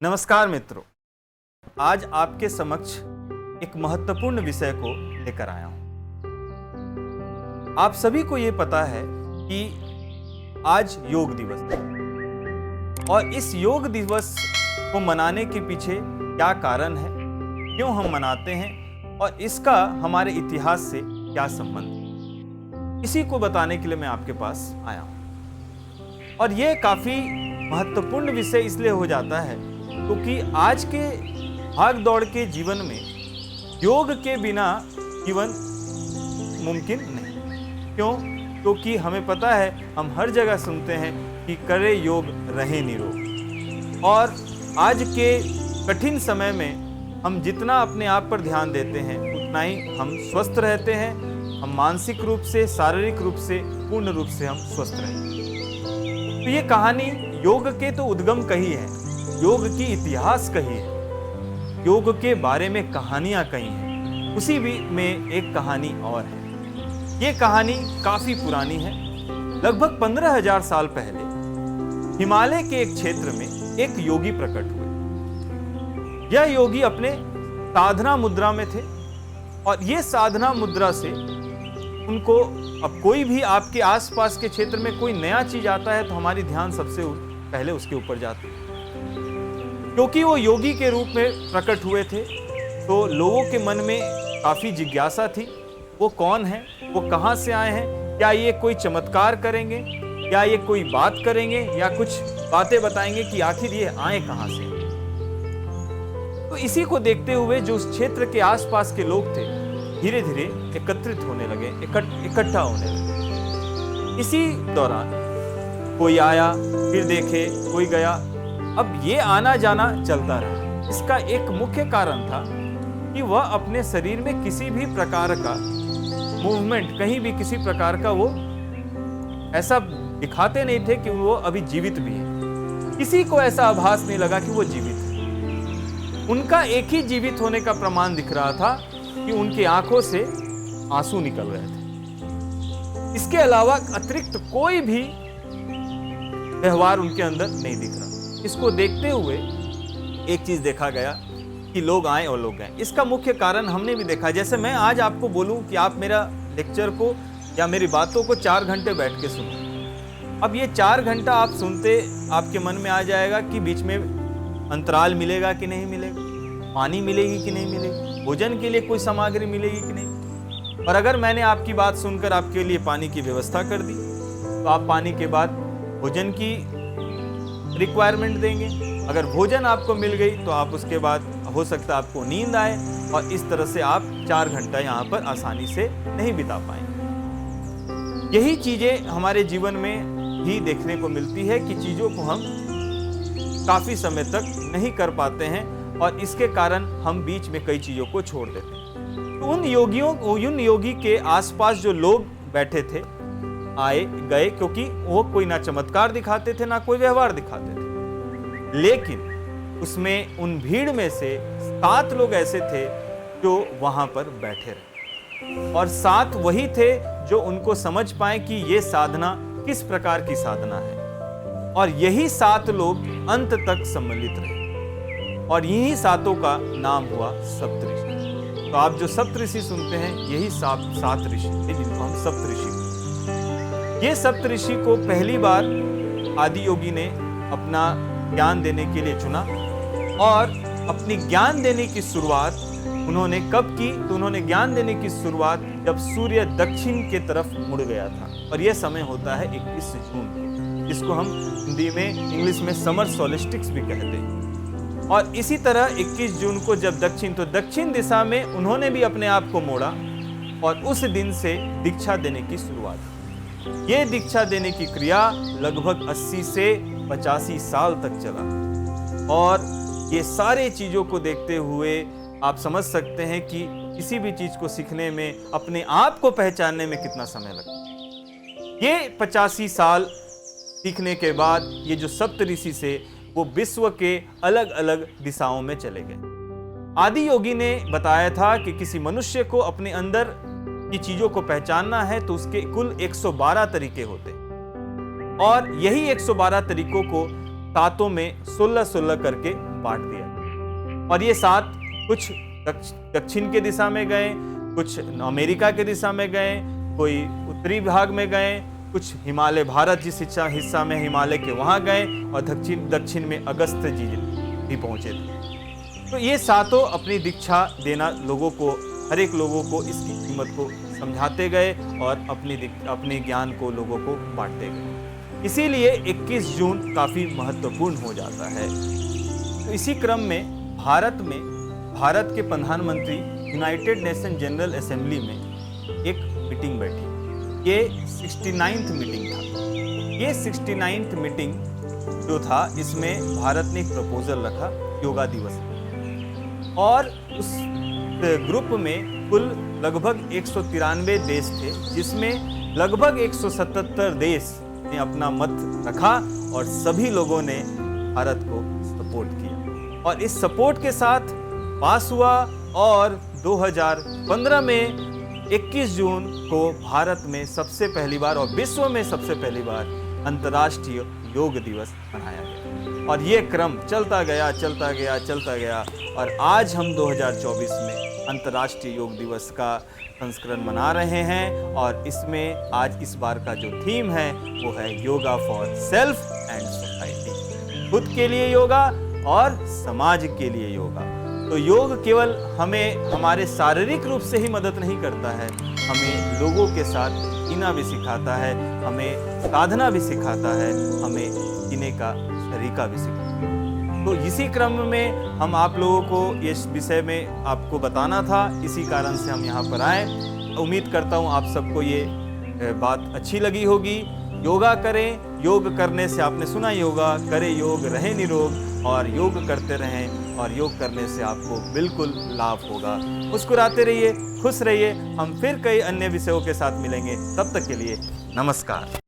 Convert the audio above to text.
नमस्कार मित्रों, आज आपके समक्ष एक महत्वपूर्ण विषय को लेकर आया हूं। आप सभी को यह पता है कि आज योग दिवस है और इस योग दिवस को मनाने के पीछे क्या कारण है, क्यों हम मनाते हैं और इसका हमारे इतिहास से क्या संबंध है, इसी को बताने के लिए मैं आपके पास आया हूं। और यह काफी महत्वपूर्ण विषय इसलिए हो जाता है क्योंकि आज के भाग दौड़ के जीवन में योग के बिना जीवन मुमकिन नहीं। क्यों? क्योंकि हमें पता है, हम हर जगह सुनते हैं कि करे योग रहे निरोग। और आज के कठिन समय में हम जितना अपने आप पर ध्यान देते हैं उतना ही हम स्वस्थ रहते हैं। हम मानसिक रूप से, शारीरिक रूप से, पूर्ण रूप से हम स्वस्थ रहते हैं। तो ये कहानी योग के तो उद्गम कही है, योग की इतिहास कही है, योग के बारे में कहानियां कही हैं। उसी भी में एक कहानी और है। ये कहानी काफी पुरानी है। लगभग 15,000 साल पहले हिमालय के एक क्षेत्र में एक योगी प्रकट हुए। यह योगी अपने साधना मुद्रा में थे और ये साधना मुद्रा से उनको, अब कोई भी आपके आसपास के क्षेत्र में कोई नया चीज आता है तो हमारी ध्यान सबसे पहले उसके ऊपर जाता है। क्योंकि वो योगी के रूप में प्रकट हुए थे तो लोगों के मन में काफी जिज्ञासा थी। वो कौन है, वो कहां से आए हैं, क्या ये कोई चमत्कार करेंगे, क्या ये कोई बात करेंगे या कुछ बातें बताएंगे कि आखिर ये आए कहां से। तो इसी को देखते हुए जो उस क्षेत्र के आसपास के लोग थे धीरे धीरे एकत्रित होने लगे, इकट्ठा होने लगे। इसी दौरान कोई आया, फिर देखे, कोई गया। अब ये आना जाना चलता रहा। इसका एक मुख्य कारण था कि वह अपने शरीर में किसी भी प्रकार का मूवमेंट, कहीं भी किसी प्रकार का वो ऐसा दिखाते नहीं थे कि वो अभी जीवित भी है। किसी को ऐसा आभास नहीं लगा कि वो जीवित है। उनका एक ही जीवित होने का प्रमाण दिख रहा था कि उनकी आंखों से आंसू निकल रहे थे। इसके अलावा अतिरिक्त कोई भी व्यवहार उनके अंदर नहीं दिख रहा। इसको देखते हुए एक चीज देखा गया कि लोग आए और लोग गए। इसका मुख्य कारण हमने भी देखा। जैसे मैं आज आपको बोलूं कि आप मेरा लेक्चर को या मेरी बातों को 4 घंटे बैठ के सुनो। अब ये 4 घंटा आप सुनते, आपके मन में आ जाएगा कि बीच में अंतराल मिलेगा कि नहीं मिलेगा, पानी मिलेगी कि नहीं मिलेगी, भोजन के लिए कोई सामग्री मिलेगी कि नहीं। और अगर मैंने आपकी बात सुनकर आपके लिए पानी की व्यवस्था कर दी तो आप पानी के बाद भोजन की रिक्वायरमेंट देंगे। अगर भोजन आपको मिल गई तो आप उसके बाद हो सकता है आपको नींद आए और इस तरह से आप 4 घंटा यहाँ पर आसानी से नहीं बिता पाएंगे। यही चीजें हमारे जीवन में भी देखने को मिलती है कि चीजों को हम काफी समय तक नहीं कर पाते हैं और इसके कारण हम बीच में कई चीजों को छोड़ देते हैं। तो उन योगी के आसपास जो लोग बैठे थे आए गए, क्योंकि वो कोई ना चमत्कार दिखाते थे ना कोई व्यवहार दिखाते थे। लेकिन उसमें उन भीड़ में से 7 लोग ऐसे थे जो वहां पर बैठे रहे और 7 वही थे जो उनको समझ पाए कि ये साधना किस प्रकार की साधना है। और यही 7 लोग अंत तक सम्मिलित रहे और यही 7 का नाम हुआ सप्तऋषि। तो आप जो सप्तऋषि सुनते हैं यही 7 ऋषि थे जिनको हम सप्तऋषि। ये सप्तऋषि को पहली बार आदि योगी ने अपना ज्ञान देने के लिए चुना और अपनी ज्ञान देने की शुरुआत उन्होंने कब की? तो उन्होंने ज्ञान देने की शुरुआत जब सूर्य दक्षिण के तरफ मुड़ गया था और यह समय होता है 21 जून को, जिसको हम हिंदी में, इंग्लिश में समर सोलिस्टिक्स भी कहते हैं। और इसी तरह 21 जून को जब दक्षिण दिशा में उन्होंने भी अपने आप को मोड़ा और उस दिन से दीक्षा देने की शुरुआत। ये दीक्षा देने की क्रिया लगभग 80 से 85 साल तक चला और ये सारे चीजों को देखते हुए आप समझ सकते हैं कि किसी भी चीज को सीखने में, अपने आप को पहचानने में कितना समय लगता है। ये 85 साल सीखने के बाद ये जो सप्तऋषि से वो विश्व के अलग अलग दिशाओं में चले गए। आदि योगी ने बताया था कि किसी मनुष्य को अपने अंदर की चीजों को पहचानना है तो उसके कुल 112 तरीके होते हैं और यही 112 तरीकों को सातों में 16-16 करके बांट दिया। और ये 7 कुछ दक्षिण के दिशा में गए, कुछ अमेरिका के दिशा में गए, कोई उत्तरी भाग में गए, कुछ हिमालय, भारत जिस हिस्सा में हिमालय के वहाँ गए, और दक्षिण में अगस्त्य जी भी पहुँचे थे। तो ये सातों अपनी दीक्षा देना लोगों को, हर एक लोगों को इसकी कीमत को समझाते गए और अपने ज्ञान को लोगों को बांटते गए। इसीलिए 21 जून काफ़ी महत्वपूर्ण हो जाता है। तो इसी क्रम में भारत के प्रधानमंत्री यूनाइटेड नेशन जनरल असेंबली में एक मीटिंग बैठी। ये 69th मीटिंग था। ये 69th मीटिंग जो था, इसमें भारत ने एक प्रपोजल रखा योगा दिवस, और उस ग्रुप में कुल लगभग 193 देश थे, जिसमें लगभग 177 देश ने अपना मत रखा और सभी लोगों ने भारत को सपोर्ट किया, और इस सपोर्ट के साथ पास हुआ। और 2015 में 21 जून को भारत में सबसे पहली बार और विश्व में सबसे पहली बार अंतर्राष्ट्रीय योग दिवस मनाया गया, और ये क्रम चलता गया, और आज हम 2024 में अंतर्राष्ट्रीय योग दिवस का संस्करण मना रहे हैं। और इसमें आज इस बार का जो थीम है वो है yoga for self and society, खुद के लिए योगा और समाज के लिए योगा। तो योग केवल हमें हमारे शारीरिक रूप से ही मदद नहीं करता है, हमें लोगों के साथ जीना भी सिखाता है, हमें साधना भी सिखाता है, हमें जीने का तरीका भी सिखाता है। तो इसी क्रम में हम आप लोगों को इस विषय में आपको बताना था, इसी कारण से हम यहाँ पर आए। उम्मीद करता हूँ आप सबको ये बात अच्छी लगी होगी। योगा करें, योग करने से आपने सुना योगा करें, योग रहे निरोग, और योग करते रहें, और योग करने से आपको बिल्कुल लाभ होगा। मुस्कुराते रहिए, खुश रहिए। हम फिर कई अन्य विषयों के साथ मिलेंगे, तब तक के लिए नमस्कार।